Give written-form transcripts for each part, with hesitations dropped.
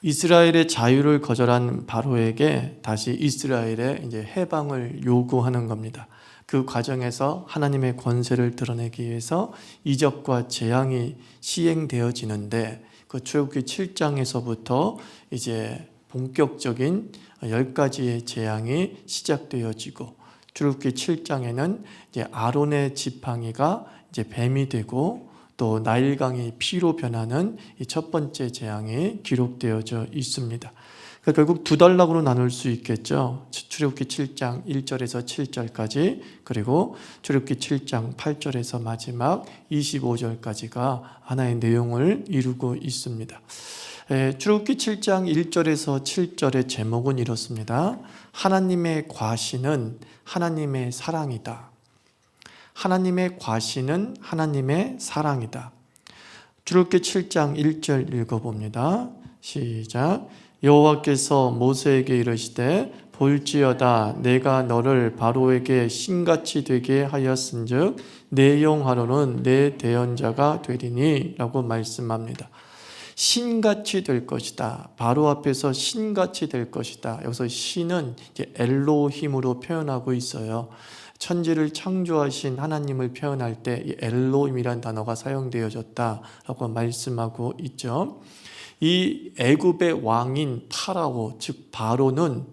이스라엘의 자유를 거절한 바로에게 다시 이스라엘의 이제 해방을 요구하는 겁니다. 그 과정에서 하나님의 권세를 드러내기 위해서 이적과 재앙이 시행되어지는데 그 출애굽기 7장에서부터 이제 본격적인 10가지의 재앙이 시작되어지고 출애굽기 7장에는 이제 아론의 지팡이가 이제 뱀이 되고 또 나일강이 피로 변하는 이 첫 번째 재앙이 기록되어져 있습니다. 그러니까 결국 두 단락으로 나눌 수 있겠죠. 출애굽기 7장 1절에서 7절까지 그리고 출애굽기 7장 8절에서 마지막 25절까지가 하나의 내용을 이루고 있습니다. 출애굽기 7장 1절에서 7절의 제목은 이렇습니다. 하나님의 과시는 하나님의 사랑이다. 하나님의 과시는 하나님의 사랑이다. 출애굽기 7장 1절 읽어봅니다. 시작. 여호와께서 모세에게 이르시되 볼지어다 내가 너를 바로에게 신같이 되게 하였은즉 내 영 아론은 내 대언자가 되리니 라고 말씀합니다. 신같이 될 것이다. 바로 앞에서 신같이 될 것이다. 여기서 신은 이제 엘로힘으로 표현하고 있어요. 천지를 창조하신 하나님을 표현할 때 이 엘로힘이라는 단어가 사용되어졌다라고 말씀하고 있죠. 이 애굽의 왕인 파라오 즉 바로는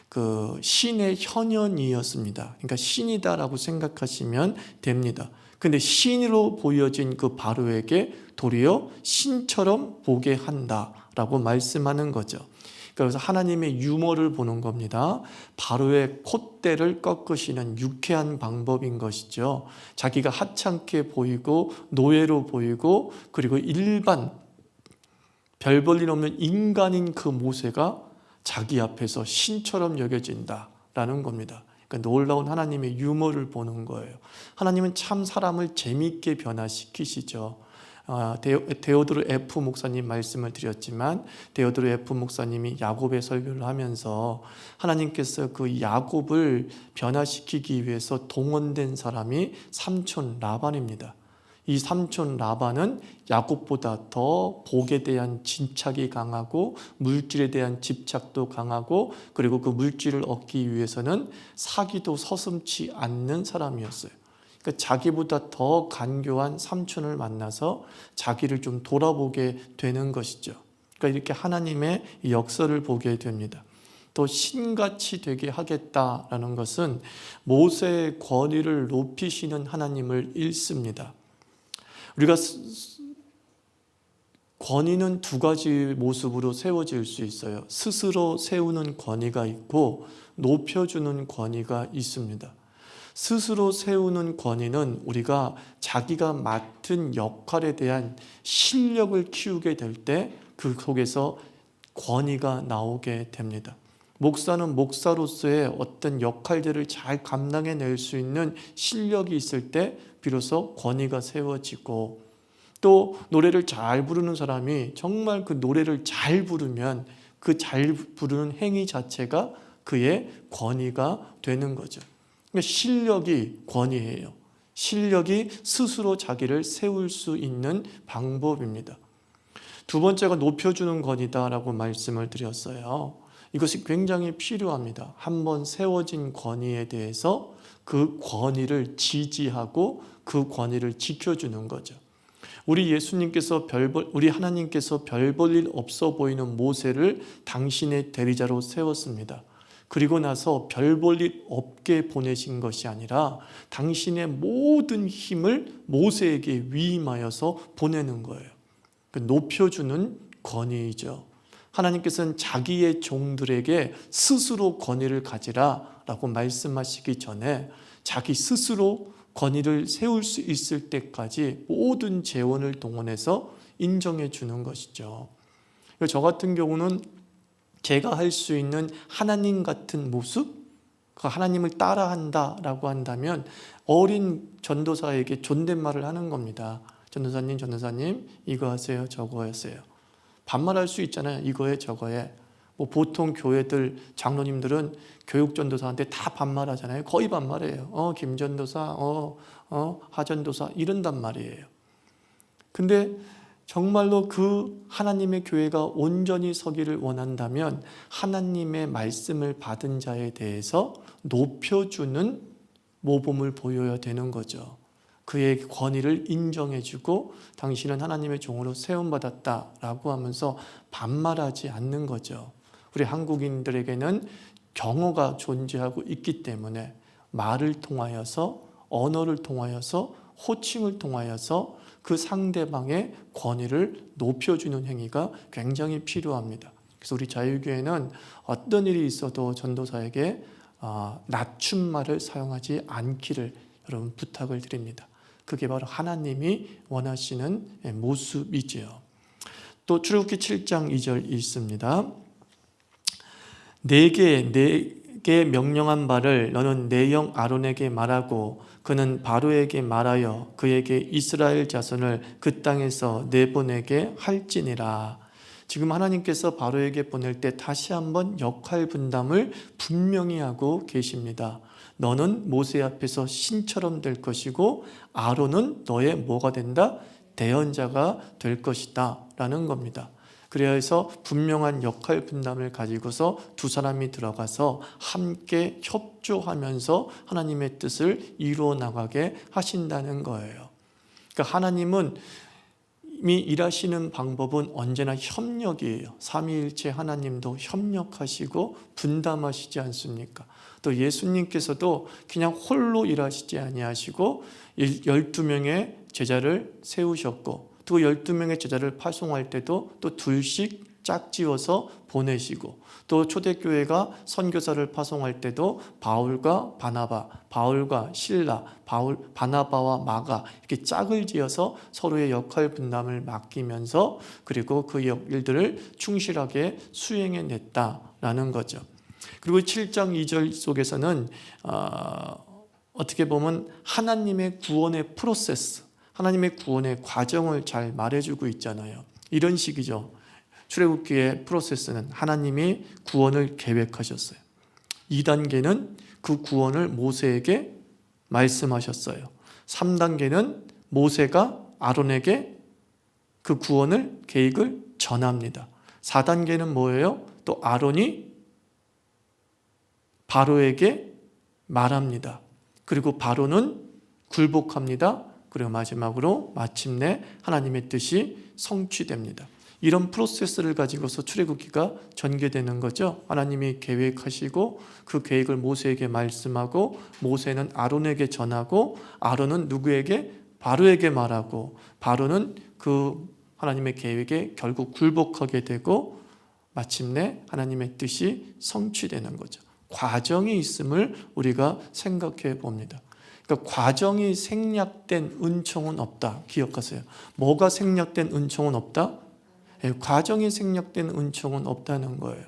그 신의 현현이었습니다. 그러니까 신이다라고 생각하시면 됩니다. 근데 신으로 보여진 그 바로에게 도리어 신처럼 보게 한다라고 말씀하는 거죠. 그래서 하나님의 유머를 보는 겁니다. 바로의 콧대를 꺾으시는 유쾌한 방법인 것이죠. 자기가 하찮게 보이고 노예로 보이고 그리고 일반 별 볼 일 없는 인간인 그 모세가 자기 앞에서 신처럼 여겨진다라는 겁니다. 그러니까 놀라운 하나님의 유머를 보는 거예요. 하나님은 참 사람을 재미있게 변화시키시죠. 데오드로 F 목사님 말씀을 드렸지만 데오드로 F 목사님이 야곱의 설교를 하면서 하나님께서 그 야곱을 변화시키기 위해서 동원된 사람이 삼촌 라반입니다. 이 삼촌 라반은 야곱보다 더 복에 대한 집착이 강하고 물질에 대한 집착도 강하고 그리고 그 물질을 얻기 위해서는 사기도 서슴지 않는 사람이었어요. 그러니까 자기보다 더 간교한 삼촌을 만나서 자기를 좀 돌아보게 되는 것이죠. 그러니까 이렇게 하나님의 역사를 보게 됩니다. 또 신같이 되게 하겠다라는 것은 모세의 권위를 높이시는 하나님을 읽습니다. 우리가 권위는 두 가지 모습으로 세워질 수 있어요. 스스로 세우는 권위가 있고 높여주는 권위가 있습니다. 스스로 세우는 권위는 우리가 자기가 맡은 역할에 대한 실력을 키우게 될 때 그 속에서 권위가 나오게 됩니다. 목사는 목사로서의 어떤 역할들을 잘 감당해낼 수 있는 실력이 있을 때 비로소 권위가 세워지고 또 노래를 잘 부르는 사람이 정말 그 노래를 잘 부르면 그 잘 부르는 행위 자체가 그의 권위가 되는 거죠. 그러니까 실력이 권위예요. 실력이 스스로 자기를 세울 수 있는 방법입니다. 두 번째가 높여주는 권위다라고 말씀을 드렸어요. 이것이 굉장히 필요합니다. 한번 세워진 권위에 대해서 그 권위를 지지하고 그 권위를 지켜주는 거죠. 우리 하나님께서 별 볼 일 없어 보이는 모세를 당신의 대리자로 세웠습니다. 그리고 나서 별 볼 일 없게 보내신 것이 아니라 당신의 모든 힘을 모세에게 위임하여서 보내는 거예요. 높여주는 권위이죠. 하나님께서는 자기의 종들에게 스스로 권위를 가지라 라고 말씀하시기 전에 자기 스스로 권위를 세울 수 있을 때까지 모든 재원을 동원해서 인정해 주는 것이죠. 저 같은 경우는 제가 할 수 있는 하나님 같은 모습, 그 하나님을 따라한다라고 한다면 어린 전도사에게 존댓말을 하는 겁니다. 전도사님, 이거 하세요, 저거 하세요. 반말할 수 있잖아요. 이거에 저거에. 보통 교회들 장로님들은 교육전도사한테 다 반말하잖아요. 거의 반말해요. 김전도사, 하전도사 이런단 말이에요. 근데 정말로 그 하나님의 교회가 온전히 서기를 원한다면 하나님의 말씀을 받은 자에 대해서 높여주는 모범을 보여야 되는 거죠. 그의 권위를 인정해주고 당신은 하나님의 종으로 세움받았다라고 하면서 반말하지 않는 거죠. 우리 한국인들에게는 경어가 존재하고 있기 때문에 말을 통하여서, 언어를 통하여서, 호칭을 통하여서 그 상대방의 권위를 높여주는 행위가 굉장히 필요합니다. 그래서 우리 자유교회는 어떤 일이 있어도 전도사에게 낮춤말을 사용하지 않기를 여러분 부탁을 드립니다. 그게 바로 하나님이 원하시는 모습이지요. 또 출애굽기 7장 2절 있습니다. 내게 명령한 바를 너는 내 형 아론에게 말하고 그는 바로에게 말하여 그에게 이스라엘 자손을 그 땅에서 내보내게 할지니라. 지금 하나님께서 바로에게 보낼 때 다시 한번 역할 분담을 분명히 하고 계십니다. 너는 모세 앞에서 신처럼 될 것이고 아론은 너의 뭐가 된다? 대언자가 될 것이다 라는 겁니다. 그래서 분명한 역할 분담을 가지고서 두 사람이 들어가서 함께 협조하면서 하나님의 뜻을 이루어 나가게 하신다는 거예요. 그러니까 하나님은 이미 일하시는 방법은 언제나 협력이에요. 삼위일체 하나님도 협력하시고 분담하시지 않습니까? 또 예수님께서도 그냥 홀로 일하시지 아니하시고 12명의 제자를 세우셨고 또 12명의 제자를 파송할 때도 또 둘씩 짝지어서 보내시고 또 초대교회가 선교사를 파송할 때도 바울과 바나바, 바울과 실라, 바나바와 마가 이렇게 짝을 지어서 서로의 역할 분담을 맡기면서 그리고 그 일들을 충실하게 수행해냈다라는 거죠. 그리고 7장 2절 속에서는 어떻게 보면 하나님의 구원의 프로세스, 하나님의 구원의 과정을 잘 말해주고 있잖아요. 이런 식이죠. 출애굽기의 프로세스는 하나님이 구원을 계획하셨어요. 2단계는 그 구원을 모세에게 말씀하셨어요. 3단계는 모세가 아론에게 그 구원을 계획을 전합니다. 4단계는 뭐예요? 또 아론이 바로에게 말합니다. 그리고 바로는 굴복합니다. 그리고 마지막으로 마침내 하나님의 뜻이 성취됩니다. 이런 프로세스를 가지고서 출애굽기가 전개되는 거죠. 하나님이 계획하시고 그 계획을 모세에게 말씀하고 모세는 아론에게 전하고 아론은 누구에게? 바로에게 말하고 바로는 그 하나님의 계획에 결국 굴복하게 되고 마침내 하나님의 뜻이 성취되는 거죠. 과정이 있음을 우리가 생각해 봅니다. 그러니까 과정이 생략된 은총은 없다. 기억하세요. 뭐가 생략된 은총은 없다? 과정이 생략된 은총은 없다는 거예요.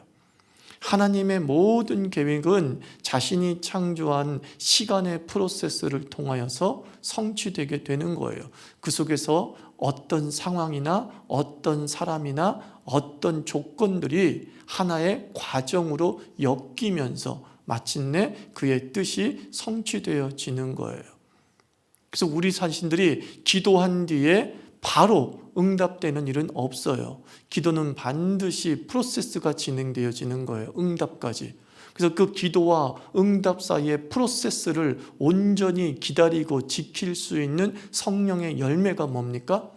하나님의 모든 계획은 자신이 창조한 시간의 프로세스를 통하여서 성취되게 되는 거예요. 그 속에서 어떤 상황이나 어떤 사람이나 어떤 조건들이 하나의 과정으로 엮이면서 마침내 그의 뜻이 성취되어지는 거예요. 그래서 우리 자신들이 기도한 뒤에 바로 응답되는 일은 없어요. 기도는 반드시 프로세스가 진행되어지는 거예요. 응답까지. 그래서 그 기도와 응답 사이의 프로세스를 온전히 기다리고 지킬 수 있는 성령의 열매가 뭡니까?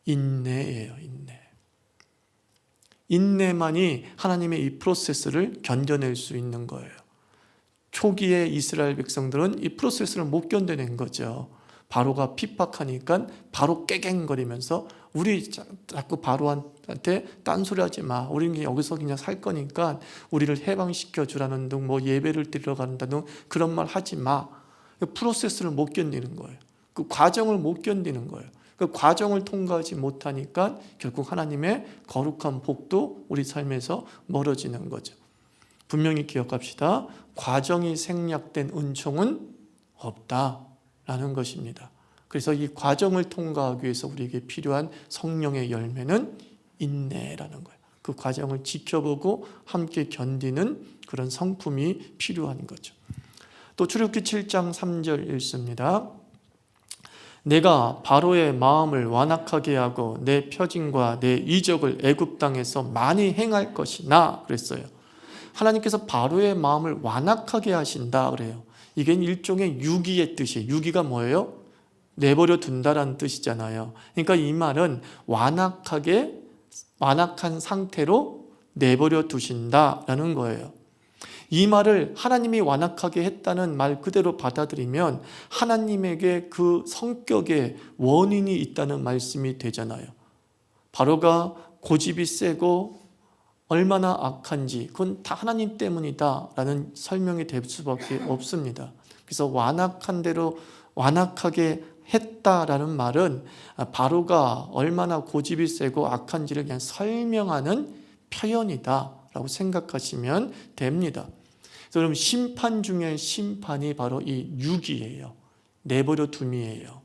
인내예요. 인내. 인내만이 하나님의 이 프로세스를 견뎌낼 수 있는 거예요. 초기에 이스라엘 백성들은 이 프로세스를 못 견뎌낸 거죠. 바로가 핍박하니까 바로 깨갱거리면서 우리 자꾸 바로한테 딴소리하지 마. 우리는 여기서 그냥 살 거니까 우리를 해방시켜 주라는 등 뭐 예배를 드리러 간다 등 그런 말 하지 마. 프로세스를 못 견디는 거예요. 그 과정을 못 견디는 거예요. 그 과정을 통과하지 못하니까 결국 하나님의 거룩한 복도 우리 삶에서 멀어지는 거죠. 분명히 기억합시다. 과정이 생략된 은총은 없다라는 것입니다. 그래서 이 과정을 통과하기 위해서 우리에게 필요한 성령의 열매는 인내라는 거예요. 그 과정을 지켜보고 함께 견디는 그런 성품이 필요한 거죠. 또 출애굽기 7장 3절 읽습니다. 내가 바로의 마음을 완악하게 하고 내 표징과 내 이적을 애굽 땅에서 많이 행할 것이나 그랬어요. 하나님께서 바로의 마음을 완악하게 하신다 그래요. 이게 일종의 유기의 뜻이에요. 유기가 뭐예요? 내버려 둔다라는 뜻이잖아요. 그러니까 이 말은 완악한 상태로 내버려 두신다라는 거예요. 이 말을 하나님이 완악하게 했다는 말 그대로 받아들이면 하나님에게 그 성격에 원인이 있다는 말씀이 되잖아요. 바로가 고집이 세고 얼마나 악한지 그건 다 하나님 때문이다 라는 설명이 될 수밖에 없습니다. 그래서 완악한 대로 완악하게 했다라는 말은 바로가 얼마나 고집이 세고 악한지를 그냥 설명하는 표현이다 라고 생각하시면 됩니다. 그럼 심판 중에 심판이 바로 이 유기예요. 내버려 둠이에요.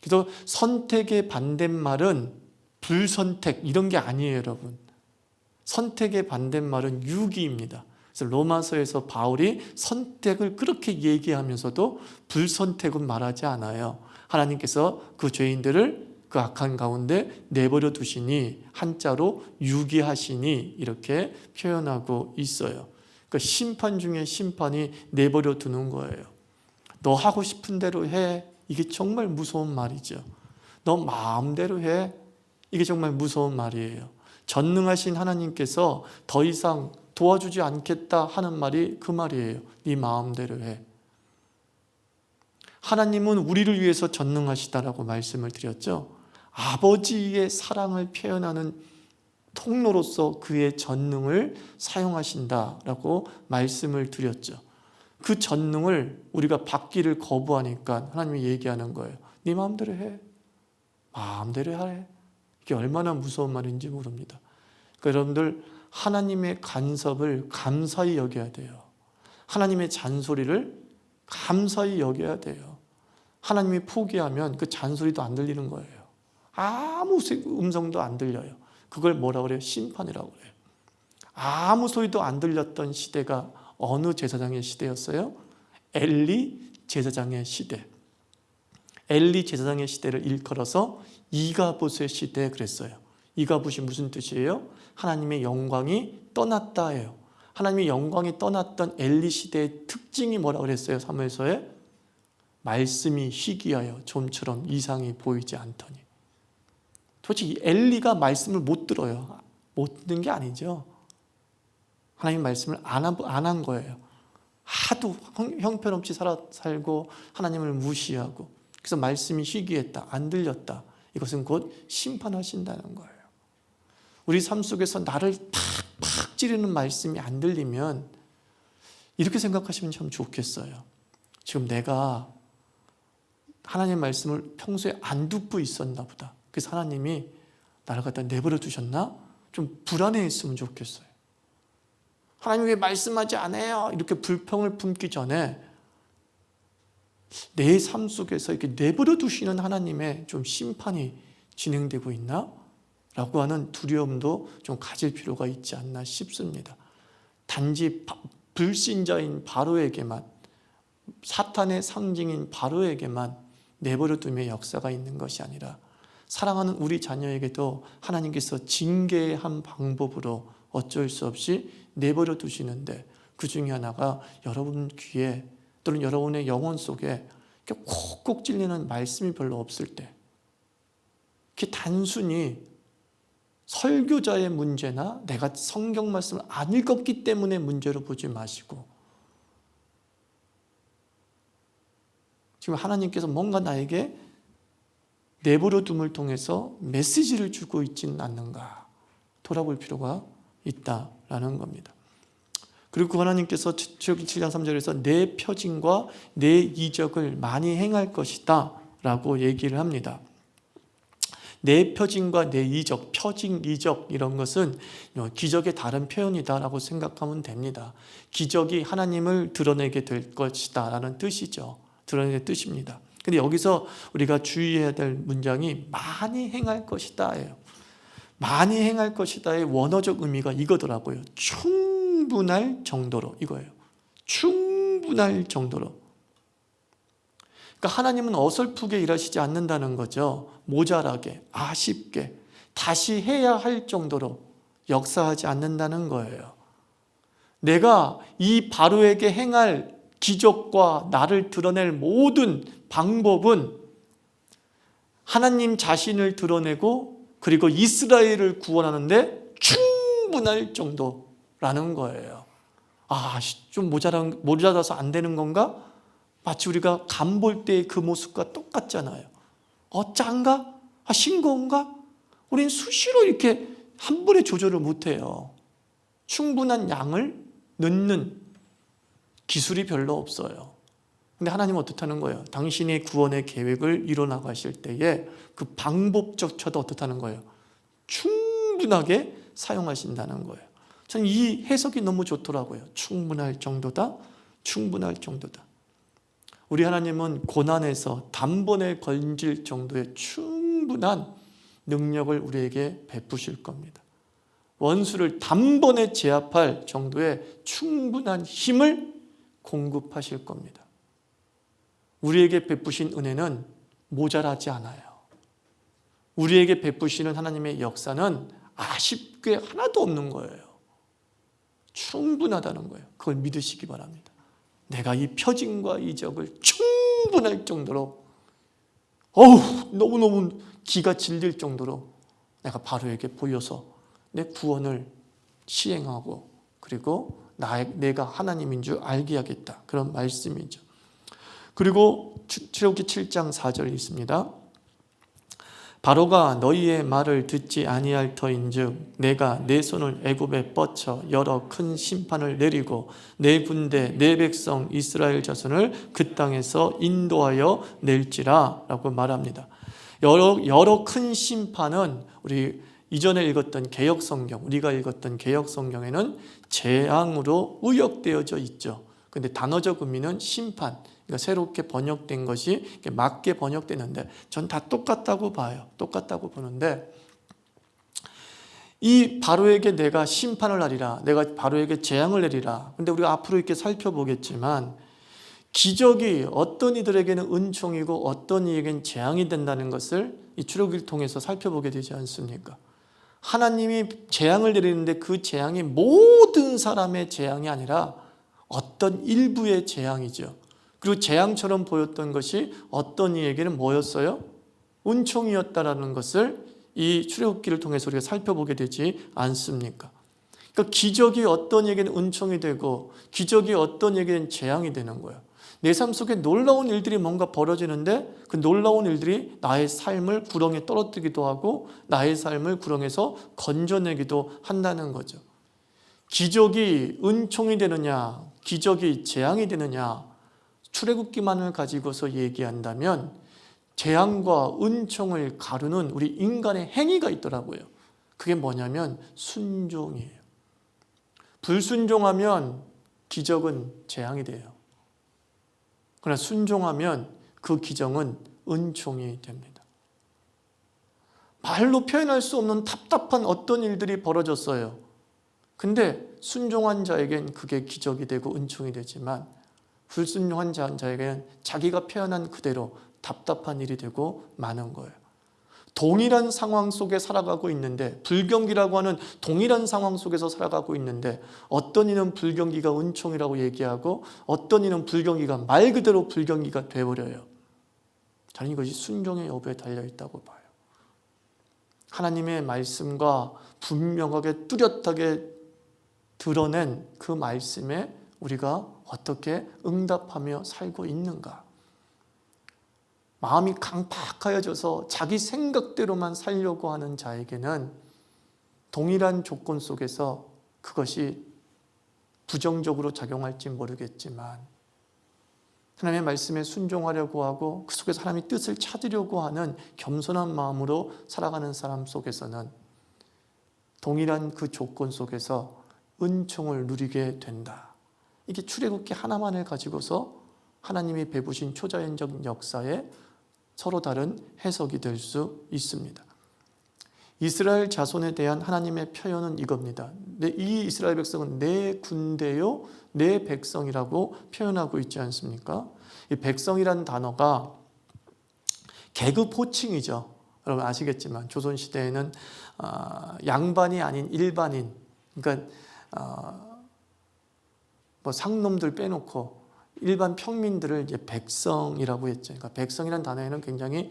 그래서 선택의 반대말은 불선택 이런 게 아니에요, 여러분. 선택의 반대말은 유기입니다. 그래서 로마서에서 바울이 선택을 그렇게 얘기하면서도 불선택은 말하지 않아요. 하나님께서 그 죄인들을 그 악한 가운데 내버려 두시니 한자로 유기하시니 이렇게 표현하고 있어요. 그러니까 심판 중에 심판이 내버려 두는 거예요. 너 하고 싶은 대로 해. 이게 정말 무서운 말이죠. 너 마음대로 해. 이게 정말 무서운 말이에요. 전능하신 하나님께서 더 이상 도와주지 않겠다 하는 말이 그 말이에요. 네 마음대로 해. 하나님은 우리를 위해서 전능하시다라고 말씀을 드렸죠. 아버지의 사랑을 표현하는 통로로서 그의 전능을 사용하신다라고 말씀을 드렸죠. 그 전능을 우리가 받기를 거부하니까 하나님이 얘기하는 거예요. 네 마음대로 해. 마음대로 해. 이게 얼마나 무서운 말인지 모릅니다. 그러니까 여러분들 하나님의 간섭을 감사히 여겨야 돼요. 하나님의 잔소리를 감사히 여겨야 돼요. 하나님이 포기하면 그 잔소리도 안 들리는 거예요. 아무 음성도 안 들려요. 그걸 뭐라고 그래요? 심판이라고 그래요. 아무 소리도 안 들렸던 시대가 어느 제사장의 시대였어요? 엘리 제사장의 시대. 엘리 제사장의 시대를 일컬어서 이가봇의 시대 그랬어요. 이가봇이 무슨 뜻이에요? 하나님의 영광이 떠났다예요. 하나님의 영광이 떠났던 엘리 시대의 특징이 뭐라고 그랬어요? 사무엘서에 말씀이 희귀하여 좀처럼 이상이 보이지 않더니. 도대체 이 엘리가 말씀을 못 들어요. 못 듣는 게 아니죠. 하나님 말씀을 안 한 거예요. 하도 형편없이 살고 하나님을 무시하고 그래서 말씀이 희귀했다. 안 들렸다. 이것은 곧 심판하신다는 거예요. 우리 삶 속에서 나를 팍팍 찌르는 말씀이 안 들리면 이렇게 생각하시면 참 좋겠어요. 지금 내가 하나님의 말씀을 평소에 안 듣고 있었나 보다. 그래서 하나님이 나를 갖다 내버려 두셨나? 좀 불안해했으면 좋겠어요. 하나님 왜 말씀하지 않아요? 이렇게 불평을 품기 전에 내 삶 속에서 이렇게 내버려 두시는 하나님의 좀 심판이 진행되고 있나? 라고 하는 두려움도 좀 가질 필요가 있지 않나 싶습니다. 단지 불신자인 바로에게만, 사탄의 상징인 바로에게만 내버려 둠의 역사가 있는 것이 아니라 사랑하는 우리 자녀에게도 하나님께서 징계의 한 방법으로 어쩔 수 없이 내버려 두시는데 그 중에 하나가 여러분 귀에 또는 여러분의 영혼 속에 콕콕 찔리는 말씀이 별로 없을 때, 그게 단순히 설교자의 문제나 내가 성경 말씀을 안 읽었기 때문에 문제로 보지 마시고 지금 하나님께서 뭔가 나에게 내버려 둠을 통해서 메시지를 주고 있지는 않는가 돌아볼 필요가 있다라는 겁니다. 그리고 하나님께서 출애굽기 7장 3절에서 내 표징과 내 이적을 많이 행할 것이다 라고 얘기를 합니다. 내 표징과 내 이적, 표징, 이적 이런 것은 기적의 다른 표현이다 라고 생각하면 됩니다. 기적이 하나님을 드러내게 될 것이다 라는 뜻이죠. 드러내는 뜻입니다. 근데 여기서 우리가 주의해야 될 문장이 많이 행할 것이다 예요. 많이 행할 것이다의 원어적 의미가 이거더라고요. 충분할 정도로, 이거예요. 충분할 정도로. 그러니까 그러니까 하나님은 어설프게 일하시지 않는다는 거죠. 모자라게, 아쉽게, 다시 해야 할 정도로 역사하지 않는다는 거예요. 내가 이 바로에게 행할 기적과 나를 드러낼 모든 방법은 하나님 자신을 드러내고 그리고 이스라엘을 구원하는데 충분할 정도라는 거예요. 좀 모자라서 안 되는 건가? 마치 우리가 간 볼 때의 그 모습과 똑같잖아요. 짠가? 싱거운가? 우린 수시로 이렇게 한 번에 조절을 못해요. 충분한 양을 넣는 기술이 별로 없어요. 근데 하나님은 어떻다는 거예요? 당신의 구원의 계획을 이뤄나가실 때에 그 방법조차도 어떻다는 거예요? 충분하게 사용하신다는 거예요. 저는 이 해석이 너무 좋더라고요. 충분할 정도다. 충분할 정도다. 우리 하나님은 고난에서 단번에 건질 정도의 충분한 능력을 우리에게 베푸실 겁니다. 원수를 단번에 제압할 정도의 충분한 힘을 공급하실 겁니다. 우리에게 베푸신 은혜는 모자라지 않아요. 우리에게 베푸시는 하나님의 역사는 아쉽게 하나도 없는 거예요. 충분하다는 거예요. 그걸 믿으시기 바랍니다. 내가 이 표징과 이적을 충분할 정도로 너무너무 기가 질릴 정도로 내가 바로에게 보여서 내 구원을 시행하고 그리고 내가 하나님인 줄 알게 하겠다. 그런 말씀이죠. 그리고 출애굽기 7장 4절이 있습니다. 바로가 너희의 말을 듣지 아니할 터인즉 내가 내 손을 애굽에 뻗쳐 여러 큰 심판을 내리고 내 군대 내 백성 이스라엘 자손을 그 땅에서 인도하여 낼지라 라고 말합니다. 여러 큰 심판은 우리 이전에 읽었던 개역성경, 우리가 읽었던 개역성경에는 재앙으로 의역되어져 있죠. 근데 단어적 의미는 심판, 그러니까 새롭게 번역된 것이 맞게 번역되는데 전 다 똑같다고 봐요. 똑같다고 보는데 이 바로에게 내가 심판을 하리라, 내가 바로에게 재앙을 내리라. 근데 우리가 앞으로 이렇게 살펴보겠지만 기적이 어떤 이들에게는 은총이고 어떤 이에게는 재앙이 된다는 것을 이 출애굽기를 통해서 살펴보게 되지 않습니까? 하나님이 재앙을 내리는데 그 재앙이 모든 사람의 재앙이 아니라 어떤 일부의 재앙이죠. 그리고 재앙처럼 보였던 것이 어떤 이에게는 뭐였어요? 은총이었다라는 것을 이 출애굽기를 통해서 우리가 살펴보게 되지 않습니까? 그러니까 기적이 어떤 이에게는 은총이 되고 기적이 어떤 이에게는 재앙이 되는 거예요. 내 삶 속에 놀라운 일들이 뭔가 벌어지는데 그 놀라운 일들이 나의 삶을 구렁에 떨어뜨리기도 하고 나의 삶을 구렁에서 건져내기도 한다는 거죠. 기적이 은총이 되느냐, 기적이 재앙이 되느냐, 출애굽기만을 가지고서 얘기한다면 재앙과 은총을 가르는 우리 인간의 행위가 있더라고요. 그게 뭐냐면 순종이에요. 불순종하면 기적은 재앙이 돼요. 그러나 순종하면 그 기적은 은총이 됩니다. 말로 표현할 수 없는 답답한 어떤 일들이 벌어졌어요. 근데 순종한 자에겐 그게 기적이 되고 은총이 되지만 불순종한 자에게는 자기가 표현한 그대로 답답한 일이 되고 많은 거예요. 동일한 상황 속에 살아가고 있는데, 불경기라고 하는 동일한 상황 속에서 살아가고 있는데 어떤 이는 불경기가 은총이라고 얘기하고 어떤 이는 불경기가 말 그대로 불경기가 되어버려요. 저는 이것이 순종의 여부에 달려있다고 봐요. 하나님의 말씀과 분명하게 뚜렷하게 드러낸 그 말씀에 우리가 어떻게 응답하며 살고 있는가? 마음이 강팍하여져서 자기 생각대로만 살려고 하는 자에게는 동일한 조건 속에서 그것이 부정적으로 작용할지 모르겠지만 하나님의 말씀에 순종하려고 하고 그 속에서 하나님의 뜻을 찾으려고 하는 겸손한 마음으로 살아가는 사람 속에서는 동일한 그 조건 속에서 은총을 누리게 된다. 이게 출애굽기 하나만을 가지고서 하나님이 베푸신 초자연적 역사에 서로 다른 해석이 될 수 있습니다. 이스라엘 자손에 대한 하나님의 표현은 이겁니다. 이 이스라엘 백성은 내 군대요 내 백성이라고 표현하고 있지 않습니까? 이 백성이라는 단어가 계급 호칭이죠. 여러분 아시겠지만 조선시대에는 양반이 아닌 일반인, 그러니까 뭐 상놈들 빼놓고 일반 평민들을 이제 백성이라고 했죠. 그러니까 백성이라는 단어에는 굉장히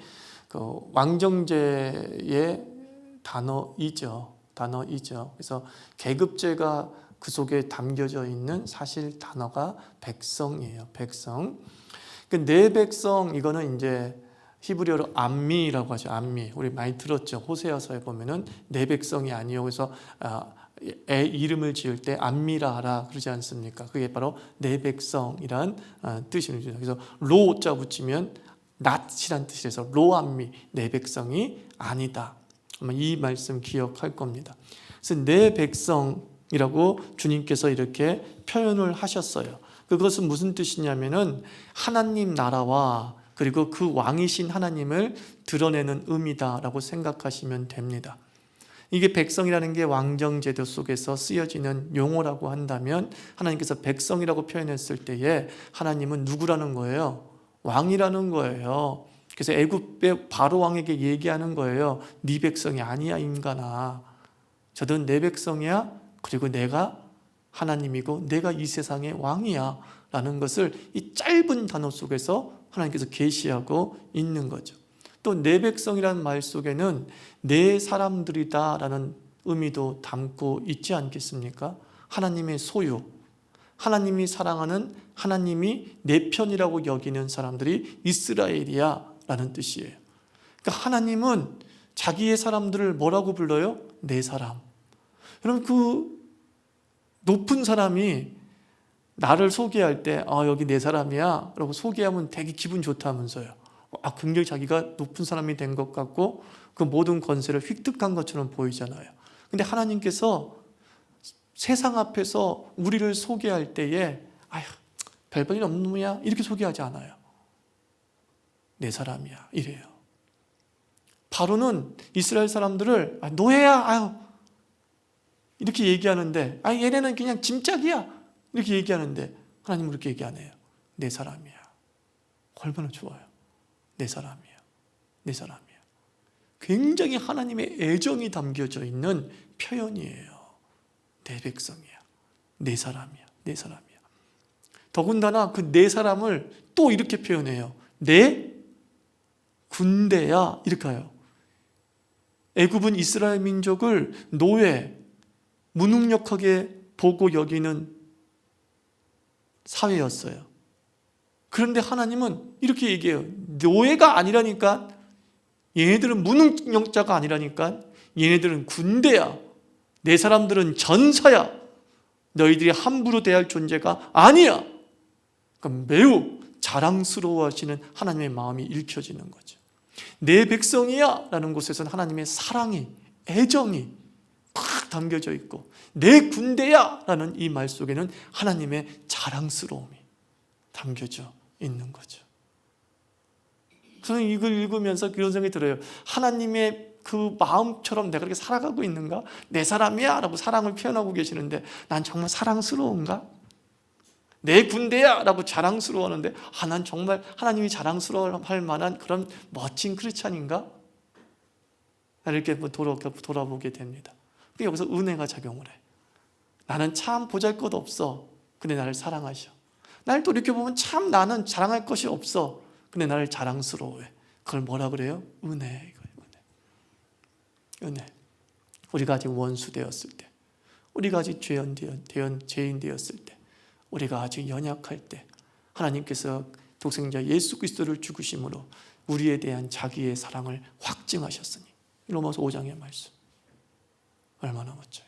그 왕정제의 단어이죠. 그래서 계급제가 그 속에 담겨져 있는 사실 단어가 백성이에요. 백성. 내 백성, 이거는 이제 히브리어로 암미라고 하죠. 암미. 우리 많이 들었죠. 호세아서에 보면은 내 백성이 아니요. 그래서 애 이름을 지을 때 암미라 하라 그러지 않습니까? 그게 바로 내 백성이란 뜻입니다. 그래서 로자 붙이면 낫이란 뜻이라서 로암미, 내 백성이 아니다. 아마 이 말씀 기억할 겁니다. 그래서 내 백성이라고 주님께서 이렇게 표현을 하셨어요. 그것은 무슨 뜻이냐면은 하나님 나라와 그리고 그 왕이신 하나님을 드러내는 의미다라고 생각하시면 됩니다. 이게 백성이라는 게 왕정제도 속에서 쓰여지는 용어라고 한다면 하나님께서 백성이라고 표현했을 때에 하나님은 누구라는 거예요? 왕이라는 거예요. 그래서 애굽의 바로 왕에게 얘기하는 거예요. 네 백성이 아니야 인간아. 저들은 내 백성이야. 그리고 내가 하나님이고 내가 이 세상의 왕이야 라는 것을 이 짧은 단어 속에서 하나님께서 계시하고 있는 거죠. 또 내 백성이라는 말 속에는 내 사람들이다 라는 의미도 담고 있지 않겠습니까? 하나님의 소유, 하나님이 사랑하는, 하나님이 내 편이라고 여기는 사람들이 이스라엘이야 라는 뜻이에요. 그러니까 하나님은 자기의 사람들을 뭐라고 불러요? 내 사람. 여러분, 그 높은 사람이 나를 소개할 때 여기 내 사람이야 라고 소개하면 되게 기분 좋다면서요. 굉장히 자기가 높은 사람이 된 것 같고 그 모든 권세를 획득한 것처럼 보이잖아요. 근데 하나님께서 세상 앞에서 우리를 소개할 때에 별볼일 없는 놈이야 이렇게 소개하지 않아요. 내 사람이야 이래요. 바로는 이스라엘 사람들을 노예야 이렇게 얘기하는데 얘네는 그냥 짐짝이야 이렇게 얘기하는데 하나님은 그렇게 얘기 안 해요. 내 사람이야. 얼마나 좋아요. 내 사람이야. 내 사람이야. 굉장히 하나님의 애정이 담겨져 있는 표현이에요. 내 백성이야. 내 사람이야. 내 사람이야. 더군다나 그 내 사람을 또 이렇게 표현해요. 내 군대야. 이렇게 해요. 애굽은 이스라엘 민족을 노예, 무능력하게 보고 여기는 사회였어요. 그런데 하나님은 이렇게 얘기해요. 노예가 아니라니까. 얘네들은 무능력자가 아니라니까. 얘네들은 군대야. 내 사람들은 전사야. 너희들이 함부로 대할 존재가 아니야. 그러니까 매우 자랑스러워하시는 하나님의 마음이 읽혀지는 거죠. 내 백성이야 라는 곳에서는 하나님의 사랑이, 애정이 팍 담겨져 있고 내 군대야 라는 이 말 속에는 하나님의 자랑스러움이 담겨져 있는 거죠. 저는 이걸 읽으면서 그런 생각이 들어요. 하나님의 그 마음처럼 내가 그렇게 살아가고 있는가? 내 사람이야 라고 사랑을 표현하고 계시는데 난 정말 사랑스러운가? 내 군대야 라고 자랑스러워하는데 난 정말 하나님이 자랑스러워할 만한 그런 멋진 크리스찬인가? 이렇게 돌아보게 됩니다. 여기서 은혜가 작용을 해. 나는 참 보잘것없어. 근데 나를 사랑하셔. 날 또 이렇게 보면 참 나는 자랑할 것이 없어. 근데 나를 자랑스러워해. 그걸 뭐라 그래요? 은혜. 은혜. 우리가 아직 원수 되었을 때, 우리가 아직 죄인 되었을 때, 우리가 아직 연약할 때 하나님께서 독생자 예수 그리스도를 죽으심으로 우리에 대한 자기의 사랑을 확증하셨으니. 로마서 5장의 말씀. 얼마나 멋져요.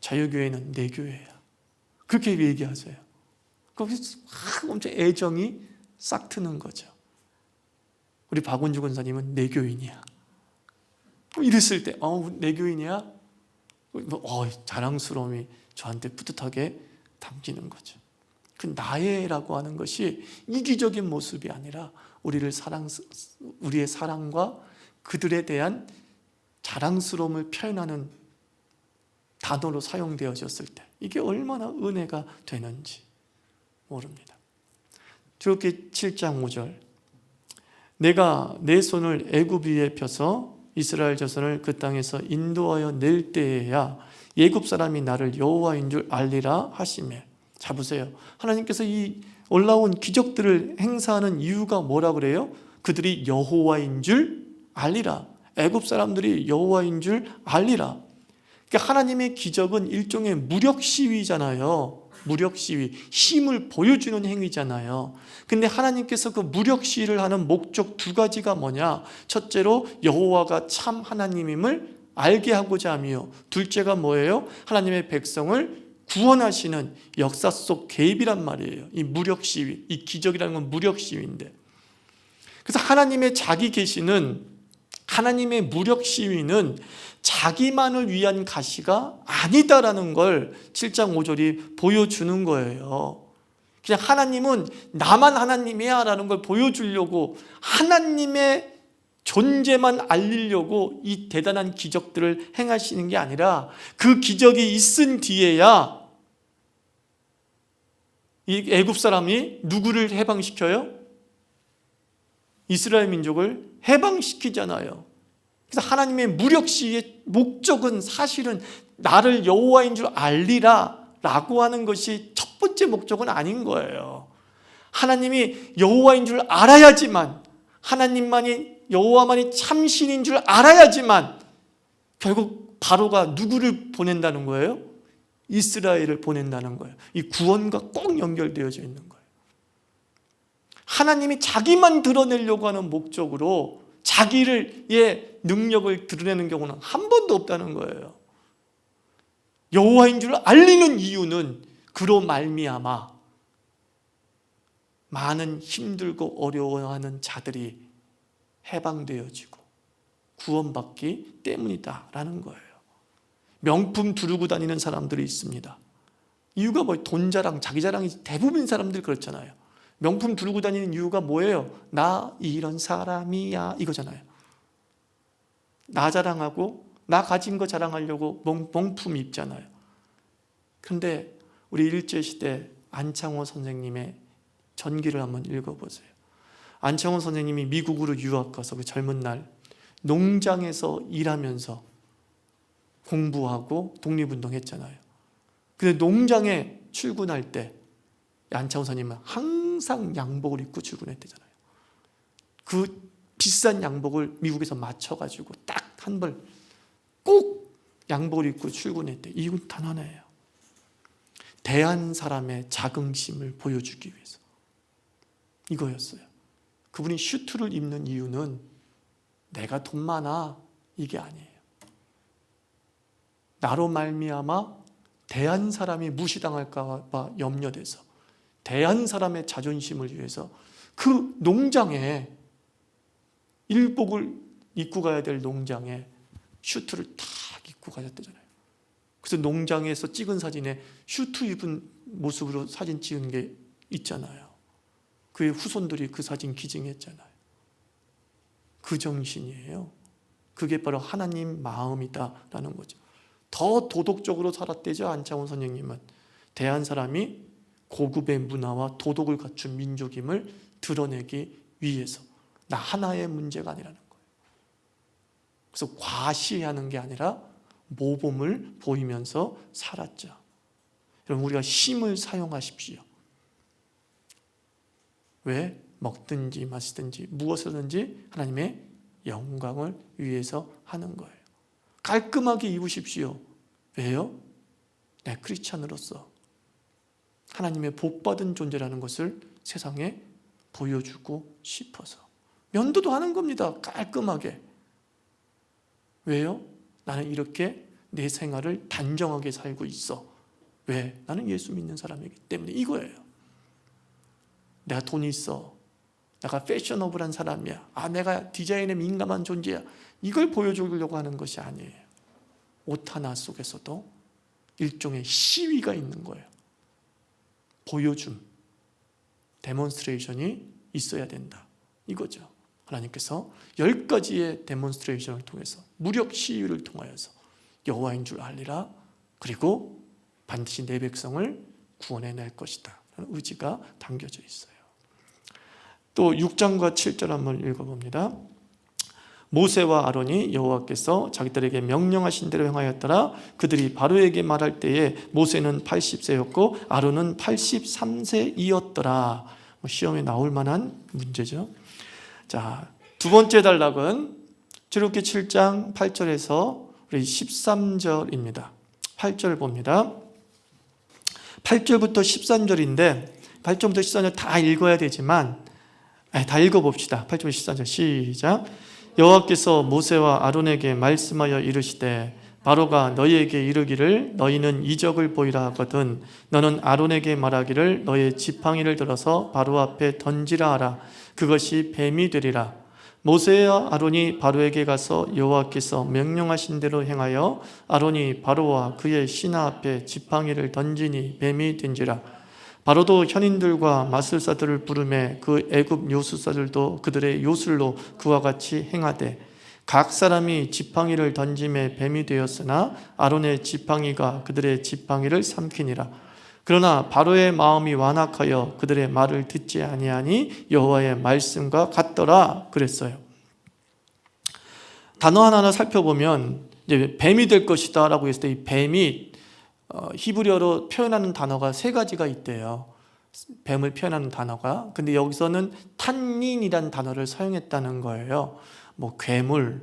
자유교회는 내 교회야. 그렇게 얘기하세요. 거기서 엄청 애정이 싹 트는 거죠. 우리 박원주 권사님은 내 교인이야. 이랬을 때 내 교인이야? 자랑스러움이 저한테 뿌듯하게 담기는 거죠. 그 나의라고 하는 것이 이기적인 모습이 아니라 우리의 사랑과 그들에 대한 자랑스러움을 표현하는 단어로 사용되어졌을 때 이게 얼마나 은혜가 되는지 모릅니다. 출애굽기 7장 5절. 내가 내 손을 애굽 위에 펴서 이스라엘 자손을 그 땅에서 인도하여 낼 때에야 애굽 사람이 나를 여호와인 줄 알리라 하시매. 자 보세요. 하나님께서 이 올라온 기적들을 행사하는 이유가 뭐라 그래요? 그들이 여호와인 줄 알리라. 애굽 사람들이 여호와인 줄 알리라. 그러니까 하나님의 기적은 일종의 무력 시위잖아요. 무력 시위, 힘을 보여주는 행위잖아요. 근데 하나님께서 그 무력 시위를 하는 목적 두 가지가 뭐냐? 첫째로 여호와가 참 하나님임을 알게 하고자 하며, 둘째가 뭐예요? 하나님의 백성을 구원하시는 역사 속 개입이란 말이에요. 이 무력 시위, 이 기적이라는 건 무력 시위인데, 그래서 하나님의 자기 계시는, 하나님의 무력 시위는 자기만을 위한 가시가 아니다라는 걸 7장 5절이 보여주는 거예요. 그냥 하나님은 나만 하나님이야 라는 걸 보여주려고, 하나님의 존재만 알리려고 이 대단한 기적들을 행하시는 게 아니라, 그 기적이 있은 뒤에야 이 애굽 사람이 누구를 해방시켜요? 이스라엘 민족을 해방시키잖아요. 그래서 하나님의 무력시의 목적은 사실은 나를 여호와인 줄 알리라 라고 하는 것이 첫 번째 목적은 아닌 거예요. 하나님이 여호와인 줄 알아야지만, 하나님만이, 여호와만이 참신인 줄 알아야지만 결국 바로가 누구를 보낸다는 거예요? 이스라엘을 보낸다는 거예요. 이 구원과 꼭 연결되어져 있는 거예요. 하나님이 자기만 드러내려고 하는 목적으로 자기의 능력을 드러내는 경우는 한 번도 없다는 거예요. 여호와인 줄 알리는 이유는 그로 말미암아 많은 힘들고 어려워하는 자들이 해방되어지고 구원받기 때문이다라는 거예요. 명품 두르고 다니는 사람들이 있습니다. 이유가 뭐예요? 돈 자랑, 자기 자랑이 대부분 사람들 그렇잖아요. 명품 두르고 다니는 이유가 뭐예요? 나 이런 사람이야 이거잖아요. 나 자랑하고 나 가진 거 자랑하려고 명품 입잖아요. 그런데 우리 일제시대 안창호 선생님의 전기를 한번 읽어보세요. 안창호 선생님이 미국으로 유학 가서 그 젊은 날 농장에서 일하면서 공부하고 독립운동했잖아요. 근데 농장에 출근할 때 안창호 선생님은 항상 양복을 입고 출근했대잖아요. 그 비싼 양복을 미국에서 맞춰가지고 딱 한 벌 꼭 양복을 입고 출근했대. 이유는 단 하나예요. 대한 사람의 자긍심을 보여주기 위해서. 이거였어요. 그분이 슈트를 입는 이유는 내가 돈 많아 이게 아니에요. 나로 말미암아 대한 사람이 무시당할까 봐 염려돼서, 대한 사람의 자존심을 위해서 그 농장에, 일복을 입고 가야 될 농장에 슈트를 딱 입고 가셨대잖아요. 그래서 농장에서 찍은 사진에 슈트 입은 모습으로 사진 찍은 게 있잖아요. 그의 후손들이 그 사진 기증했잖아요. 그 정신이에요. 그게 바로 하나님 마음이다라는 거죠. 더 도덕적으로 살았대죠. 안창호 선생님은 대한 사람이 고급의 문화와 도덕을 갖춘 민족임을 드러내기 위해서, 나 하나의 문제가 아니라는 거예요. 그래서 과시하는 게 아니라 모범을 보이면서 살았죠. 여러분, 우리가 힘을 사용하십시오. 왜? 먹든지 마시든지 무엇이든지 하나님의 영광을 위해서 하는 거예요. 깔끔하게 입으십시오. 왜요? 내 크리스찬으로서 하나님의 복받은 존재라는 것을 세상에 보여주고 싶어서 면도도 하는 겁니다. 깔끔하게. 왜요? 나는 이렇게 내 생활을 단정하게 살고 있어. 왜? 나는 예수 믿는 사람이기 때문에. 이거예요. 내가 돈이 있어. 내가 패셔너블한 사람이야. 내가 디자인에 민감한 존재야. 이걸 보여주려고 하는 것이 아니에요. 옷 하나 속에서도 일종의 시위가 있는 거예요. 보여줌, 데몬스트레이션이 있어야 된다. 이거죠. 하나님께서 10가지의 데몬스트레이션을 통해서, 무력 시위를 통하여서 여호와인 줄 알리라, 그리고 반드시 내 백성을 구원해낼 것이다 라는 의지가 담겨져 있어요. 또 6장과 7절 한번 읽어봅니다. 모세와 아론이 여호와께서 자기들에게 명령하신 대로 행하였더라. 그들이 바로에게 말할 때에 모세는 80세였고 아론은 83세이었더라. 시험에 나올 만한 문제죠. 자, 두 번째 단락은 출애굽기 7장 8절에서 우리 13절입니다. 8절 봅니다. 8절부터 13절인데 8절부터 13절 다 읽어야 되지만 다 읽어봅시다. 8절부터 13절 시작. 여호와께서 모세와 아론에게 말씀하여 이르시되 바로가 너희에게 이르기를 너희는 이적을 보이라 하거든 너는 아론에게 말하기를 너의 지팡이를 들어서 바로 앞에 던지라 하라. 그것이 뱀이 되리라. 모세와 아론이 바로에게 가서 여호와께서 명령하신 대로 행하여 아론이 바로와 그의 신하 앞에 지팡이를 던지니 뱀이 된지라. 바로도 현인들과 마술사들을 부르매 그 애굽 요술사들도 그들의 요술로 그와 같이 행하되 각 사람이 지팡이를 던짐에 뱀이 되었으나 아론의 지팡이가 그들의 지팡이를 삼키니라. 그러나 바로의 마음이 완악하여 그들의 말을 듣지 아니하니 여호와의 말씀과 같더라 그랬어요. 단어 하나하나 살펴보면 이제 뱀이 될 것이다 라고 했을 때 이 뱀이 히브리어로 표현하는 단어가 세 가지가 있대요. 뱀을 표현하는 단어가. 근데 여기서는 탄닌이라는 단어를 사용했다는 거예요. 뭐 괴물,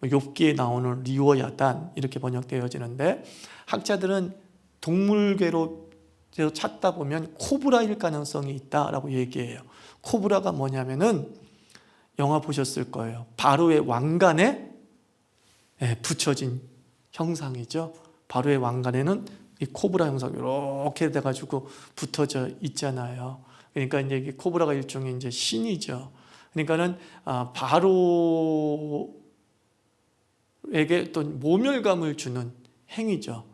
욥기에 나오는 리워야단 이렇게 번역되어지는데 학자들은 동물계로 찾다 보면 코브라일 가능성이 있다라고 얘기해요. 코브라가 뭐냐면은 영화 보셨을 거예요. 바로의 왕관에 붙여진 형상이죠. 바로의 왕관에는 이 코브라 형상 이렇게 돼가지고 붙어져 있잖아요. 그러니까 이제 코브라가 일종의 이제 신이죠. 그러니까는 바로에게 또 모멸감을 주는 행위죠.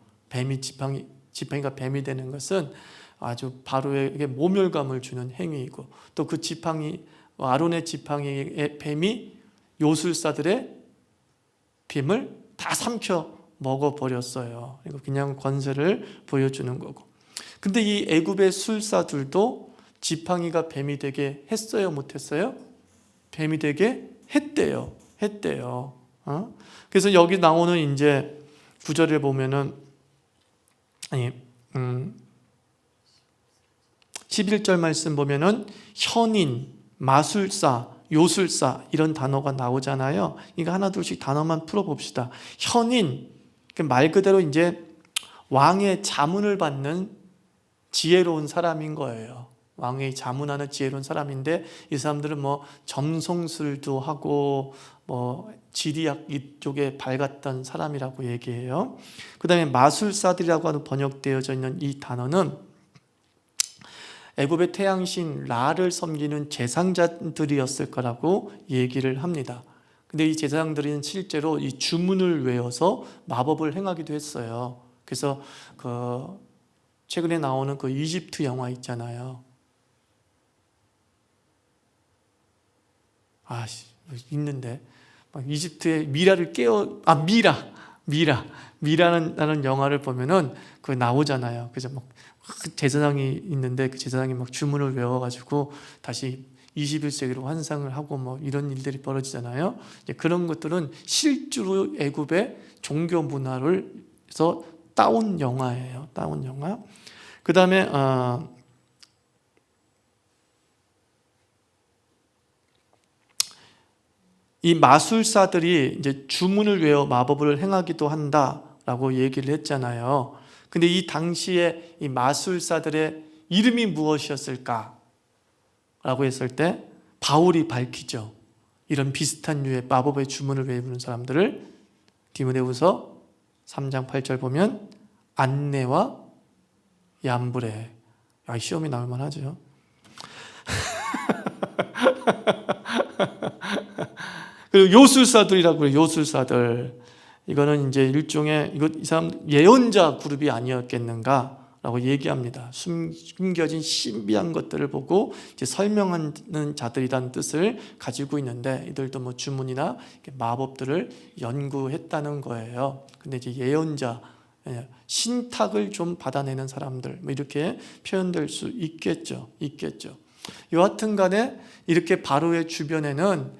지팡이가 뱀이 되는 것은 아주 바로에게 모멸감을 주는 행위이고 또 그 지팡이 아론의 지팡이의 뱀이 요술사들의 뱀을 다 삼켜 먹어버렸어요. 그냥 권세를 보여주는 거고. 근데 이 애굽의 술사들도 지팡이가 뱀이 되게 했어요? 못했어요? 뱀이 되게 했대요. 그래서 여기 나오는 이제 구절을 보면은 11절 말씀 보면은 현인, 마술사, 요술사 이런 단어가 나오잖아요. 이거 하나둘씩 단어만 풀어봅시다. 현인, 말 그대로 이제 왕의 자문을 받는 지혜로운 사람인 거예요. 왕의 자문하는 지혜로운 사람인데 이 사람들은 뭐 점성술도 하고 뭐 지리학 이쪽에 밝았던 사람이라고 얘기해요. 그 다음에 마술사들이라고 하는 번역되어져 있는 이 단어는 애굽의 태양신 라를 섬기는 제상자들이었을 거라고 얘기를 합니다. 근데 이 제사장들은 실제로 이 주문을 외워서 마법을 행하기도 했어요. 그래서 최근에 나오는 그 이집트 영화 있잖아요. 있는데 이집트의 미라를 미라라는 영화를 보면은 그 나오잖아요. 그래서 막 제사장이 있는데 그 제사장이 막 주문을 외워가지고 다시 21세기로 환상을 하고 뭐 이런 일들이 벌어지잖아요. 그런 것들은 실제로 애굽의 종교 문화를서 따온 영화예요. 따온 영화. 그 다음에 이 마술사들이 이제 주문을 외워 마법을 행하기도 한다라고 얘기를 했잖아요. 근데 이 당시에 이 마술사들의 이름이 무엇이었을까? 라고 했을 때 바울이 밝히죠. 이런 비슷한 류의 마법의 주문을 외우는 사람들을 디모데후서 3장 8절 보면 안네와 얌브레. 시험이 나올 만하죠. 그리고 요술사들이라고 해요. 요술사들. 이거는 이제 일종의 이 사람 예언자 그룹이 아니었겠는가라고 얘기합니다. 숨겨진 신비한 것들을 보고 이제 설명하는 자들이라는 뜻을 가지고 있는데 이들도 뭐 주문이나 마법들을 연구했다는 거예요. 근데 이제 예언자, 신탁을 좀 받아내는 사람들 뭐 이렇게 표현될 수 있겠죠. 여하튼 간에 이렇게 바로의 주변에는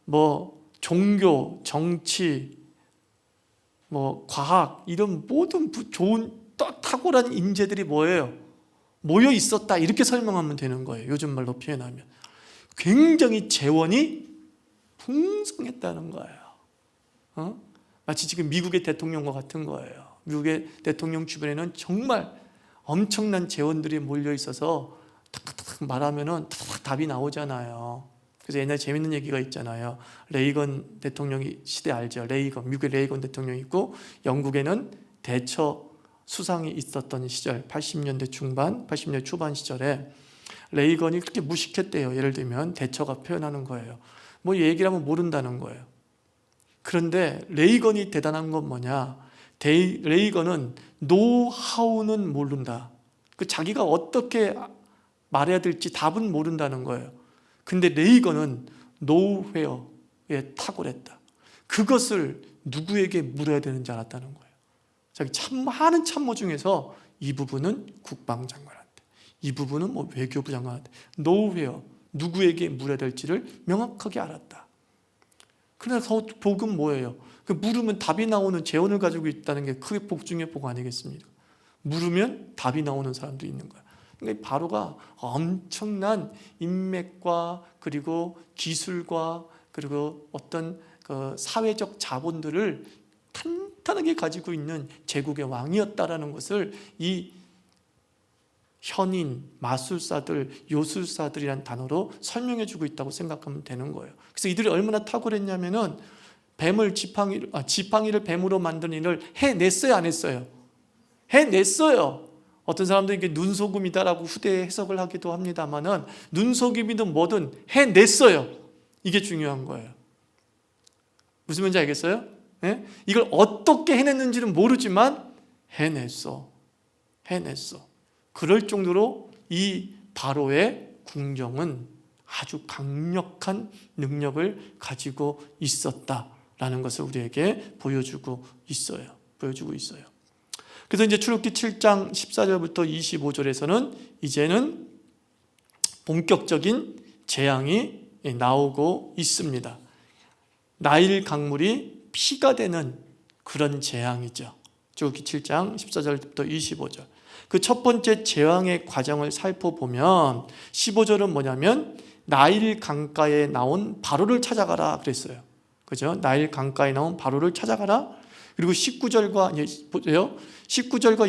뭐 종교, 정치, 뭐 과학 이런 모든 좋은 탁월한 인재들이 뭐예요? 모여 있었다, 이렇게 설명하면 되는 거예요. 요즘 말로 표현하면 굉장히 재원이 풍성했다는 거예요. 마치 지금 미국의 대통령과 같은 거예요. 미국의 대통령 주변에는 정말 엄청난 재원들이 몰려 있어서 탁탁탁 말하면은 탁탁 답이 나오잖아요. 그래서 옛날에 재밌는 얘기가 있잖아요. 레이건 대통령이 시대 알죠? 레이건, 미국의 레이건 대통령이 있고 영국에는 대처 수상이 있었던 시절, 80년대 중반, 80년대 초반 시절에 레이건이 그렇게 무식했대요. 예를 들면 대처가 표현하는 거예요. 뭐 얘기를 하면 모른다는 거예요. 그런데 레이건이 대단한 건 뭐냐? 레이건은 노하우는 모른다. 그 자기가 어떻게 말해야 될지 답은 모른다는 거예요. 근데 레이건은 노웨어에 탁월했다. 그것을 누구에게 물어야 되는지 알았다는 거예요. 자기 많은 참모 중에서 이 부분은 국방장관한테, 이 부분은 뭐 외교부 장관한테, 노웨어, 누구에게 물어야 될지를 명확하게 알았다. 그러나 더 복은 뭐예요? 그 물으면 답이 나오는 재원을 가지고 있다는 게 크게 복 중에 복 아니겠습니까? 물으면 답이 나오는 사람도 있는 거야. 그러니까 바로가 엄청난 인맥과 그리고 기술과 그리고 어떤 그 사회적 자본들을 탄탄하게 가지고 있는 제국의 왕이었다라는 것을 이 현인, 마술사들, 요술사들이란 단어로 설명해 주고 있다고 생각하면 되는 거예요. 그래서 이들이 얼마나 탁월했냐면은 뱀을 지팡이를 뱀으로 만드는 일을 해냈어요, 안 했어요? 해냈어요. 어떤 사람들이 이게 눈속임이다라고 후대에 해석을 하기도 합니다만은 눈속임이든 뭐든 해냈어요. 이게 중요한 거예요. 무슨 말인지 알겠어요? 네? 이걸 어떻게 해냈는지는 모르지만 해냈어. 그럴 정도로 이 바로의 궁정은 아주 강력한 능력을 가지고 있었다라는 것을 우리에게 보여주고 있어요. 그래서 이제 출애굽기 7장 14절부터 25절에서는 이제는 본격적인 재앙이 나오고 있습니다. 나일 강물이 피가 되는 그런 재앙이죠. 출애굽기 7장 14절부터 25절. 그 첫 번째 재앙의 과정을 살펴보면 15절은 뭐냐면 나일 강가에 나온 바로를 찾아가라 그랬어요. 그죠? 나일 강가에 나온 바로를 찾아가라. 그리고 19절과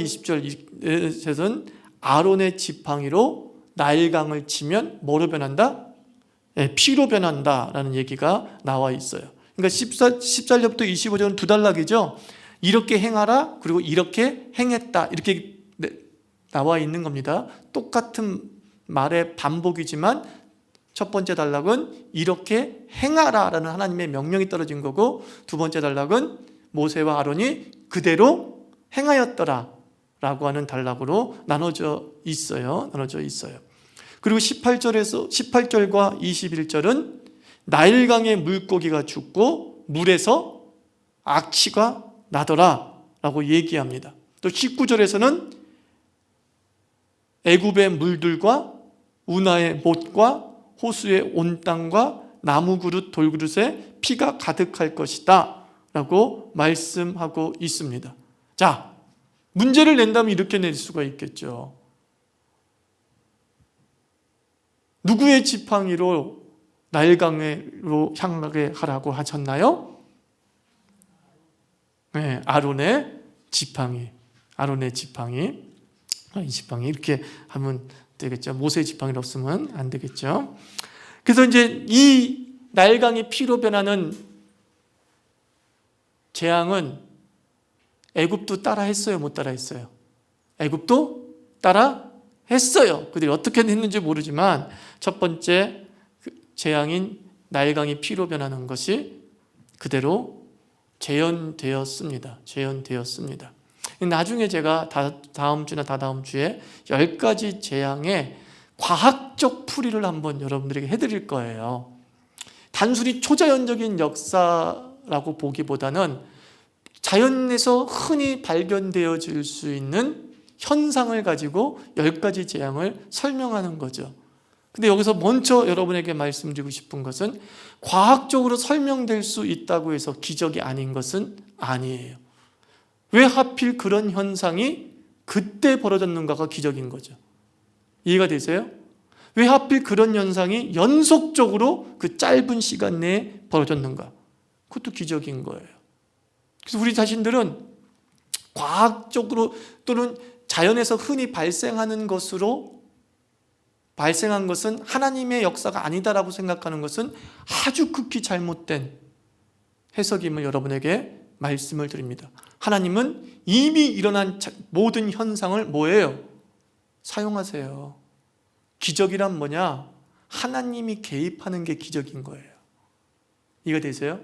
20절에서는 아론의 지팡이로 나일강을 치면 뭐로 변한다? 피로 변한다라는 얘기가 나와 있어요. 그러니까 14절부터 25절은 두 단락이죠. 이렇게 행하라, 그리고 이렇게 행했다, 이렇게 나와 있는 겁니다. 똑같은 말의 반복이지만 첫 번째 단락은 이렇게 행하라라는 하나님의 명령이 떨어진 거고, 두 번째 단락은 모세와 아론이 그대로 행하였더라 라고 하는 단락으로 나눠져 있어요. 그리고 18절과 21절은 나일강의 물고기가 죽고 물에서 악취가 나더라 라고 얘기합니다. 또 19절에서는 애굽의 물들과 운하의 못과 호수의 온 땅과 나무 그릇 돌그릇에 피가 가득할 것이다 라고 말씀하고 있습니다. 자, 문제를 낸다면 이렇게 낼 수가 있겠죠. 누구의 지팡이로 나일강으로 향하게 하라고 하셨나요? 네, 아론의 지팡이. 이 지팡이 이렇게 하면 되겠죠. 모세의 지팡이를 없으면 안 되겠죠. 그래서 이제 이 나일강이 피로 변하는 재앙은 애굽도 따라 했어요, 못 따라 했어요? 애굽도 따라 했어요. 그들이 어떻게 했는지 모르지만 첫 번째 재앙인 나일강이 피로 변하는 것이 그대로 재현되었습니다. 나중에 제가 다음 주나 다다음 주에 10가지 재앙의 과학적 풀이를 한번 여러분들에게 해드릴 거예요. 단순히 초자연적인 역사라고 보기보다는 자연에서 흔히 발견되어질 수 있는 현상을 가지고 10가지 재앙을 설명하는 거죠. 근데 여기서 먼저 여러분에게 말씀드리고 싶은 것은 과학적으로 설명될 수 있다고 해서 기적이 아닌 것은 아니에요. 왜 하필 그런 현상이 그때 벌어졌는가가 기적인 거죠. 이해가 되세요? 왜 하필 그런 현상이 연속적으로 그 짧은 시간 내에 벌어졌는가? 그것도 기적인 거예요. 그래서 우리 자신들은 과학적으로 또는 자연에서 흔히 발생하는 것으로 발생한 것은 하나님의 역사가 아니다라고 생각하는 것은 아주 극히 잘못된 해석임을 여러분에게 말씀을 드립니다. 하나님은 이미 일어난 모든 현상을 뭐예요? 사용하세요. 기적이란 뭐냐? 하나님이 개입하는 게 기적인 거예요. 이해가 되세요?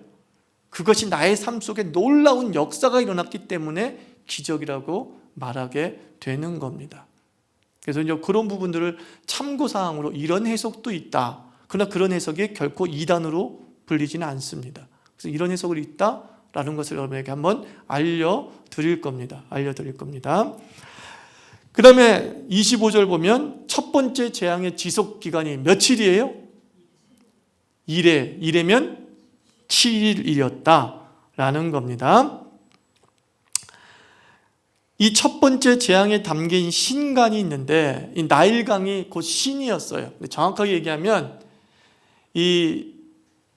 그것이 나의 삶 속에 놀라운 역사가 일어났기 때문에 기적이라고 말하게 되는 겁니다. 그래서 이제 그런 부분들을 참고사항으로 이런 해석도 있다. 그러나 그런 해석이 결코 이단으로 불리지는 않습니다. 그래서 이런 해석이 있다라는 것을 여러분에게 한번 알려드릴 겁니다. 그 다음에 25절 보면 첫 번째 재앙의 지속기간이 며칠이에요? 1회면 7일이었다라는 겁니다. 이 첫 번째 재앙에 담긴 신간이 있는데 이 나일강이 곧 신이었어요. 정확하게 얘기하면 이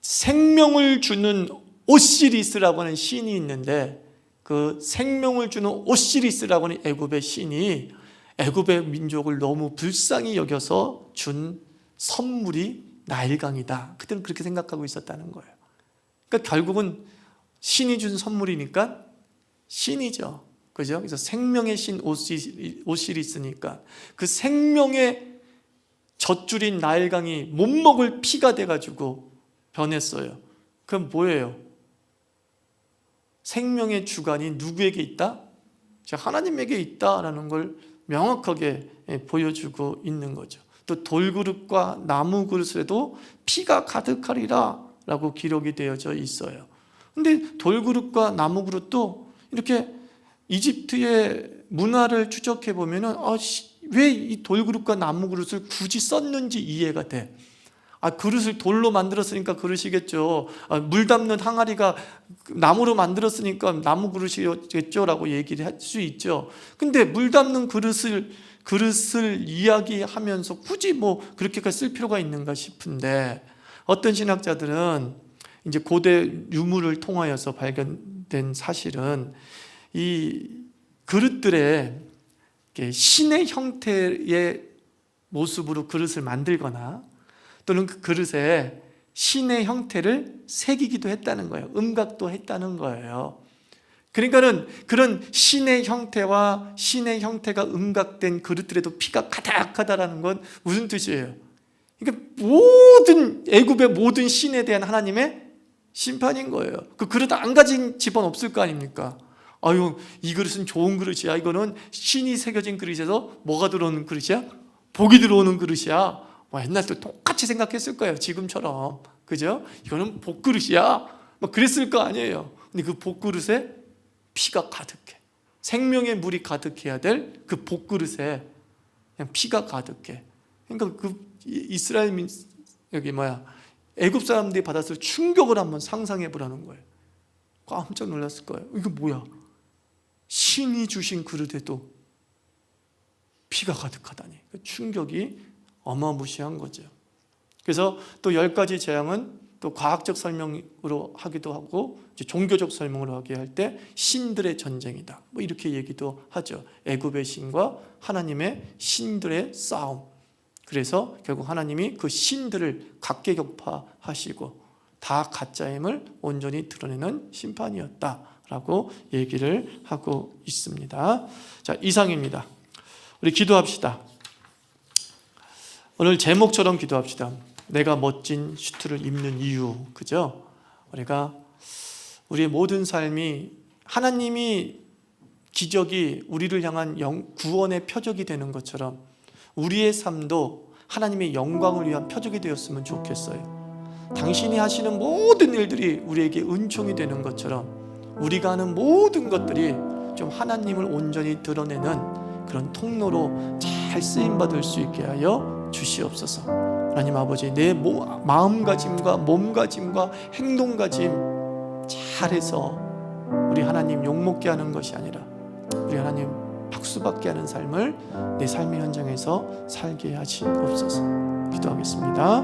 생명을 주는 오시리스라고 하는 신이 있는데 그 생명을 주는 오시리스라고 하는 애굽의 신이 애굽의 민족을 너무 불쌍히 여겨서 준 선물이 나일강이다. 그때는 그렇게 생각하고 있었다는 거예요. 그러니까 결국은 신이 준 선물이니까 신이죠. 그죠? 그래서 생명의 신 오시리스니까 그 생명의 젖줄인 나일강이 못 먹을 피가 돼가지고 변했어요. 그럼 뭐예요? 생명의 주관이 누구에게 있다? 하나님에게 있다라는 걸 명확하게 보여주고 있는 거죠. 또 돌그릇과 나무 그릇에도 피가 가득하리라 라고 기록이 되어져 있어요. 근데 돌그릇과 나무 그릇도 이렇게 이집트의 문화를 추적해 보면은 왜 이 돌그릇과 나무 그릇을 굳이 썼는지 이해가 돼. 그릇을 돌로 만들었으니까 그릇이겠죠. 물 담는 항아리가 나무로 만들었으니까 나무 그릇이겠죠라고 얘기를 할 수 있죠. 근데 물 담는 그릇을 이야기하면서 굳이 뭐 그렇게까지 쓸 필요가 있는가 싶은데 어떤 신학자들은 이제 고대 유물을 통하여서 발견된 사실은 이 그릇들의 신의 형태의 모습으로 그릇을 만들거나 또는 그 그릇에 신의 형태를 새기기도 했다는 거예요. 음각도 했다는 거예요. 그러니까는 그런 신의 형태와 신의 형태가 음각된 그릇들에도 피가 가득하다라는 건 무슨 뜻이에요? 그러니까 모든 애굽의 모든 신에 대한 하나님의 심판인 거예요. 그 그릇 안 가진 집안 없을 거 아닙니까? 이 그릇은 좋은 그릇이야. 이거는 신이 새겨진 그릇에서 뭐가 들어오는 그릇이야? 복이 들어오는 그릇이야. 옛날도 똑같이 생각했을 거예요. 지금처럼. 그죠? 이거는 복그릇이야. 그랬을 거 아니에요. 근데 그 복그릇에 피가 가득해. 생명의 물이 가득해야 될 그 복그릇에 그냥 피가 가득해. 그러니까 그 이스라엘 애굽 사람들이 받았을 충격을 한번 상상해 보라는 거예요. 깜짝 놀랐을 거예요. 이거 뭐야? 신이 주신 그릇에도 피가 가득하다니. 충격이 어마무시한 거죠. 그래서 또 10가지 재앙은 또 과학적 설명으로 하기도 하고 이제 종교적 설명으로 하게 할 때 신들의 전쟁이다. 이렇게 얘기도 하죠. 애굽의 신과 하나님의 신들의 싸움. 그래서 결국 하나님이 그 신들을 각계격파하시고 다 가짜임을 온전히 드러내는 심판이었다라고 얘기를 하고 있습니다. 자, 이상입니다. 우리 기도합시다. 오늘 제목처럼 기도합시다. 내가 멋진 슈트를 입는 이유. 그죠? 우리의 모든 삶이 하나님이 기적이 우리를 향한 구원의 표적이 되는 것처럼 우리의 삶도 하나님의 영광을 위한 표적이 되었으면 좋겠어요. 당신이 하시는 모든 일들이 우리에게 은총이 되는 것처럼 우리가 하는 모든 것들이 좀 하나님을 온전히 드러내는 그런 통로로 잘 쓰임받을 수 있게 하여 주시옵소서. 하나님 아버지, 내 마음가짐과 몸가짐과 행동가짐 잘해서 우리 하나님 욕먹게 하는 것이 아니라 우리 하나님 박수받게 하는 삶을 내 삶의 현장에서 살게 하시옵소서. 기도하겠습니다.